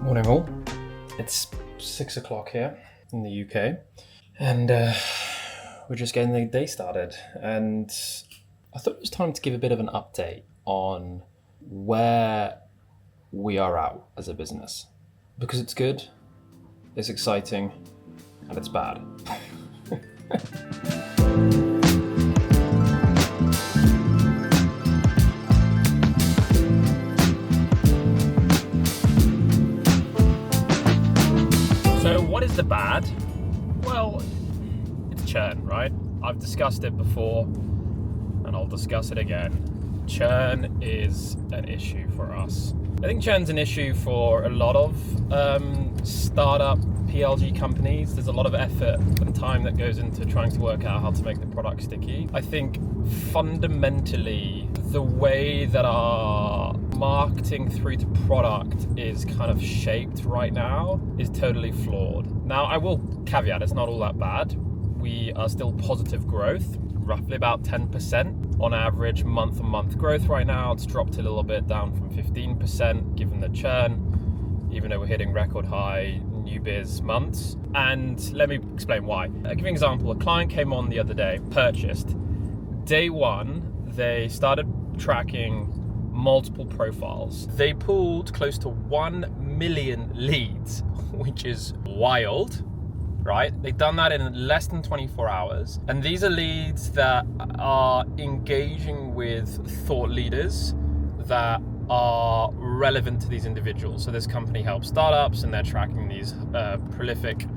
Morning all. It's 6 o'clock here in the UK and we're just getting the day started, and I thought it was time to give a bit of an update on where we are at as a business, because it's good, it's exciting, and it's bad. So what is the bad? Well, it's churn, right? I've discussed it before and I'll discuss it again. Churn is an issue for us. I think churn's an issue for a lot of startup PLG companies. There's a lot of effort and time that goes into trying to work out how to make the product sticky. I think fundamentally the way that our marketing through to product is kind of shaped right now is totally flawed. Now, I will caveat, it's not all that bad. We are still positive growth, roughly about 10% on average month-on-month growth right now. It's dropped a little bit down from 15% given the churn, even though we're hitting record high new biz months. And let me explain why. I'll give you an example. A client came on the other day, purchased. Day one, they started tracking multiple profiles. They pulled close to 1 million leads, which is wild, right? They've done that in less than 24 hours. And these are leads that are engaging with thought leaders that are relevant to these individuals. So this company helps startups and they're tracking these prolific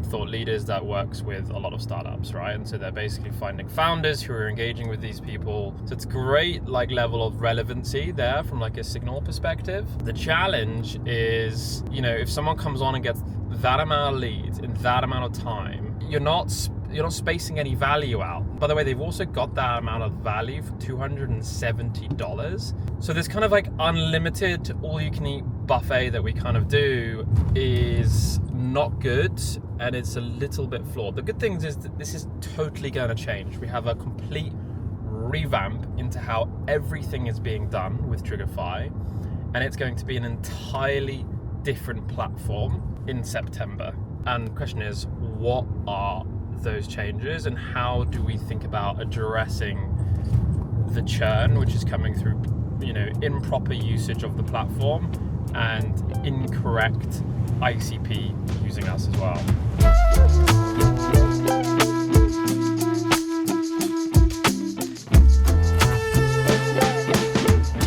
thought leaders that works with a lot of startups, right? And so they're basically finding founders who are engaging with these people. So it's great level of relevancy there from a signal perspective. The challenge is, if someone comes on and gets that amount of leads in that amount of time, you're not spacing any value out. By the way, they've also got that amount of value for $270. So this kind of unlimited all-you-can-eat buffet that we kind of do is not good, and it's a little bit flawed. The good thing is that this is totally going to change. We have a complete revamp into how everything is being done with Triggerfy, and it's going to be an entirely different platform in September. And the question is, what are those changes and how do we think about addressing the churn which is coming through improper usage of the platform and incorrect ICP using us as well.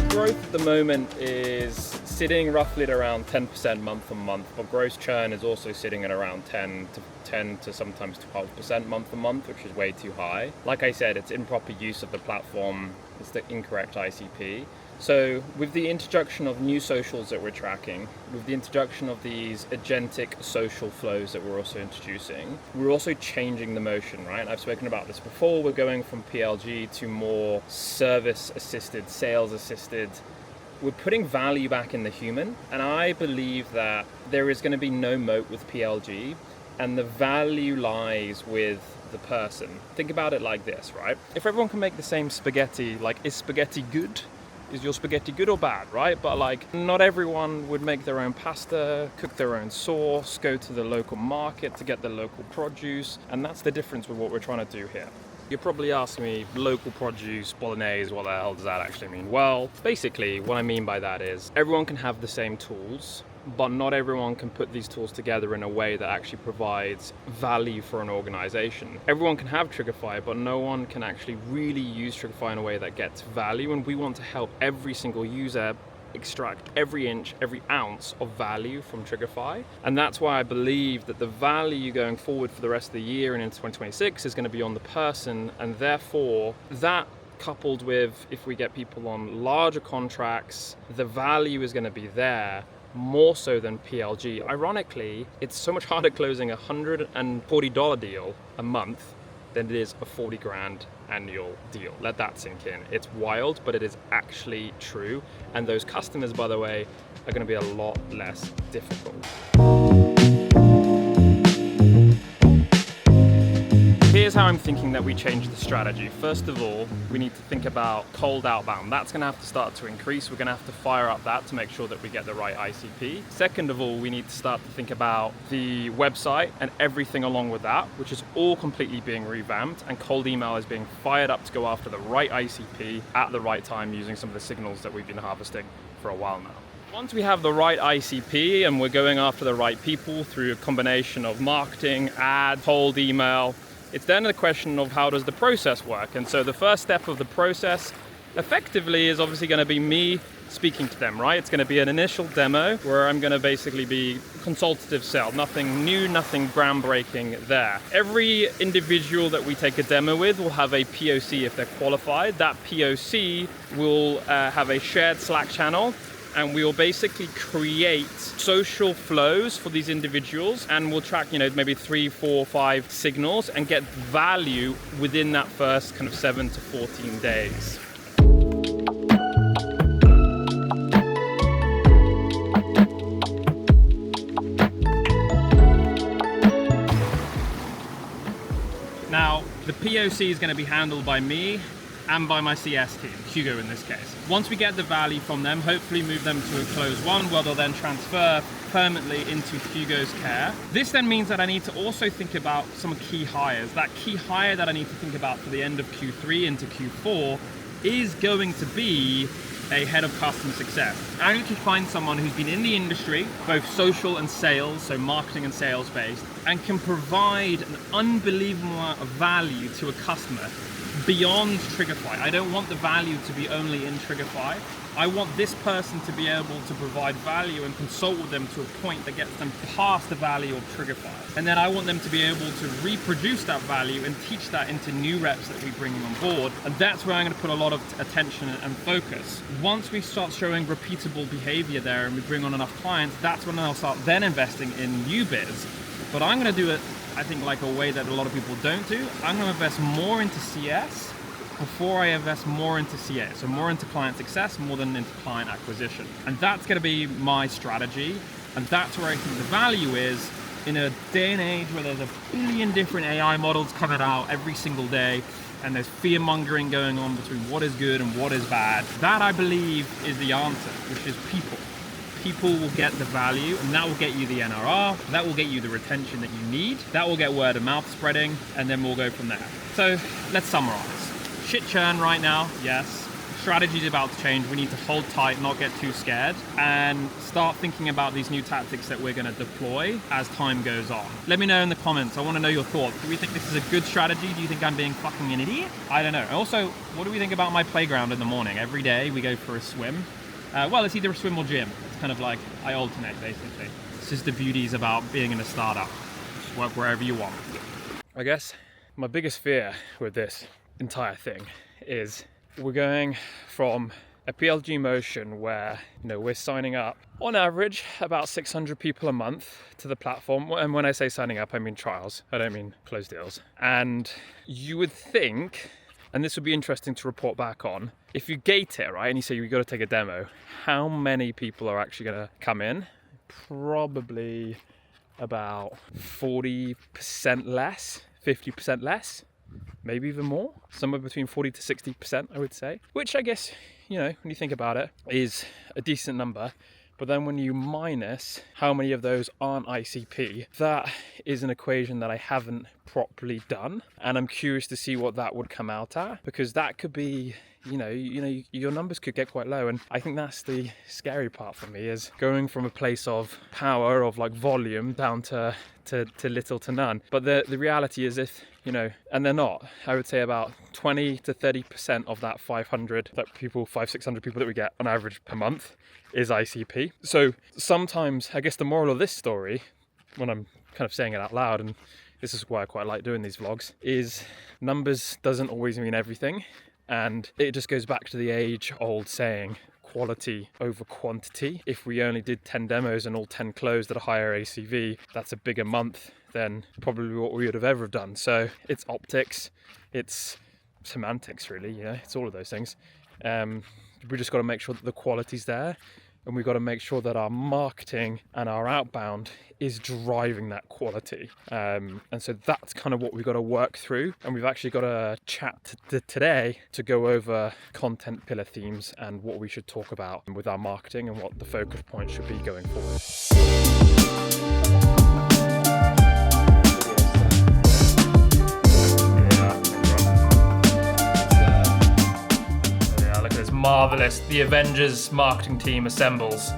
Growth at the moment is sitting roughly at around 10% month on month, but gross churn is also sitting at around 10 to sometimes 12% month on month, which is way too high. Like I said, it's improper use of the platform, it's the incorrect ICP. So with the introduction of new socials that we're tracking, with the introduction of these agentic social flows that we're also introducing, we're also changing the motion, right? I've spoken about this before. We're going from PLG to more service assisted, sales assisted. We're putting value back in the human, and I believe that there is going to be no moat with PLG, and the value lies with the person. Think about it like this, right? If everyone can make the same spaghetti, is spaghetti good? Is your spaghetti good or bad, right? But not everyone would make their own pasta, cook their own sauce, go to the local market to get the local produce, and that's the difference with what we're trying to do here. You're probably asking me, local produce, bolognese, what the hell does that actually mean? Well, basically what I mean by that is everyone can have the same tools, but not everyone can put these tools together in a way that actually provides value for an organization. Everyone can have Triggerfy, but no one can actually really use Triggerfy in a way that gets value, and we want to help every single user extract every inch, every ounce of value from Triggerfy. And that's why I believe that the value going forward for the rest of the year and into 2026 is going to be on the person, and therefore that coupled with, if we get people on larger contracts, the value is going to be there more so than PLG. Ironically, it's so much harder closing a $140 deal a month than it is a 40 grand annual deal. Let that sink in. It's wild, but it is actually true. And those customers, by the way, are going to be a lot less difficult. here's how I'm thinking that we change the strategy. First of all, we need to think about cold outbound. That's going to have to start to increase. We're going to have to fire up that to make sure that we get the right ICP. Second of all, we need to start to think about the website and everything along with that, which is all completely being revamped, and cold email is being fired up to go after the right ICP at the right time using some of the signals that we've been harvesting for a while now. Once we have the right ICP and we're going after the right people through a combination of marketing, ads, cold email, it's then a question of how does the process work. And so the first step of the process effectively is obviously going to be me speaking to them, right? It's going to be an initial demo where I'm going to basically be consultative sell, nothing new, nothing groundbreaking there. Every individual that we take a demo with will have a POC if they're qualified. That POC will have a shared Slack channel, and we will basically create social flows for these individuals, and we'll track, maybe 3, 4, 5 signals and get value within that first kind of 7 to 14 days. Now, the POC is going to be handled by me and by my CS team, Hugo in this case. Once we get the value from them, hopefully move them to a close one where they'll then transfer permanently into Hugo's care. This then means that I need to also think about some key hires. That key hire that I need to think about for the end of Q3 into Q4 is going to be a head of customer success. I need to find someone who's been in the industry, both social and sales, so marketing and sales based, and can provide an unbelievable amount of value to a customer beyond Triggerfy. I don't want the value to be only in Triggerfy. I want this person to be able to provide value and consult with them to a point that gets them past the value of Triggerfy. And then I want them to be able to reproduce that value and teach that into new reps that we bring on board. And that's where I'm going to put a lot of attention and focus. Once we start showing repeatable behavior there and we bring on enough clients, that's when I'll start then investing in new biz. But I'm going to do it, I think, like a way that a lot of people don't do. I'm going to invest more into CS before I invest more into CA, so more into client success more than into client acquisition. And that's going to be my strategy, and that's where I think the value is in a day and age where there's a billion different AI models coming out every single day, and there's fear-mongering going on between what is good and what is bad. That, I believe, is the answer, which is people. People will get the value, and that will get you the NRR, that will get you the retention that you need, that will get word of mouth spreading, and then we'll go from there. So let's summarize. Shit churn right now, yes. Strategy is about to change. We need to hold tight, not get too scared, and start thinking about these new tactics that we're going to deploy as time goes on. Let me know in the comments. I want to know your thoughts. Do we think this is a good strategy? Do you think I'm being fucking an idiot? I don't know. Also, what do we think about my playground in the morning? Every day we go for a swim. Well, it's either a swim or gym. It's kind of like I alternate, basically. This is the beauties about being in a startup. Just work wherever you want. I guess my biggest fear with this entire thing is we're going from a PLG motion where we're signing up on average about 600 people a month to the platform, and when I say signing up I mean trials, I don't mean closed deals. And you would think, and this would be interesting to report back on, if you gate it right and you say you've got to take a demo, how many people are actually going to come in? Probably about 40% less, 50% less, maybe even more, somewhere between 40 to 60%, I would say, which I guess, when you think about it, is a decent number. But then when you minus how many of those aren't ICP, that is an equation that I haven't properly done. And I'm curious to see what that would come out at, because that could be, your numbers could get quite low. And I think that's the scary part for me, is going from a place of power, of like volume, down to little to none. But the reality is, if and they're not, I would say about 20 to 30% of that 500 600 people that we get on average per month is ICP. So sometimes, I guess the moral of this story, when I'm kind of saying it out loud, and this is why I quite like doing these vlogs, is numbers doesn't always mean everything. And it just goes back to the age-old saying, quality over quantity. If we only did 10 demos and all 10 closed at a higher ACV, that's a bigger month than probably what we would have ever done. So it's optics, it's semantics, really. It's all of those things. We just got to make sure that the quality's there. and we've got to make sure that our marketing and our outbound is driving that quality. And so that's kind of what we've got to work through. And we've actually got a chat today to go over content pillar themes and what we should talk about with our marketing and what the focus points should be going forward. Look at this marvelous. The Avengers marketing team assembles.